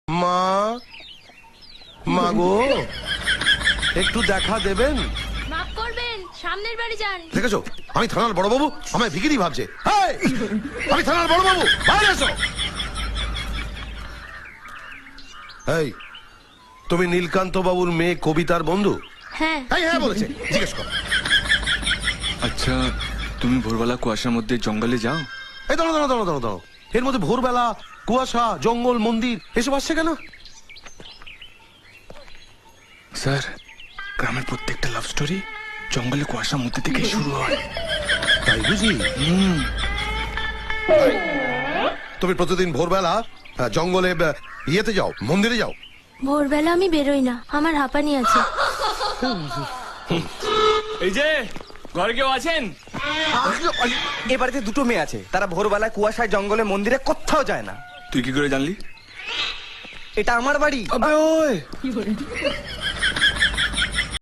মা, মা গো, একটু দেখা দেবেন? মাফ করবেন, সামনের বাড়ি যান। দেখেছো, আমি থানার বড়বাবু, আমায় ভিখিরি ভাবছে। এই, আমি থানার বড়বাবু, বাইরে এসো। এই, তুমি নীলকান্ত বাবুর মেয়ে কবিতার বন্ধু? হ্যাঁ। হ্যাঁ বলেছে, জিজ্ঞেস কর। আচ্ছা, তুমি ভোরবেলা কুয়াশার মধ্যে জঙ্গলে যাও? এই দাঁড়ো দাঁড়ো দাঁড়ো দাঁড়ো দাঁড়ো, এর মধ্যে ভোরবেলা, কুয়াশা, জঙ্গল, মন্দির এসব আসছে কেন? স্যার, গ্রামের প্রত্যেকটা লাভ স্টোরি জঙ্গলে কুয়াশার মধ্যে থেকে শুরু হয়। তাই বুঝি? তুমি প্রতিদিন ভোরবেলা জঙ্গলে ইয়েতে যাও, মন্দিরে যাও? ভোরবেলা আমি বেরোই না, আমার হাঁপানি আছে। এই যে ঘরে কেউ আছেন? এ বাড়িতে দুটো মেয়ে আছে, তারা ভোরবেলায় কুয়াশায় জঙ্গলে মন্দিরে কোথাও যায় না। তুই কি করে জানলি? এটা আমার বাড়ি। আবে ওই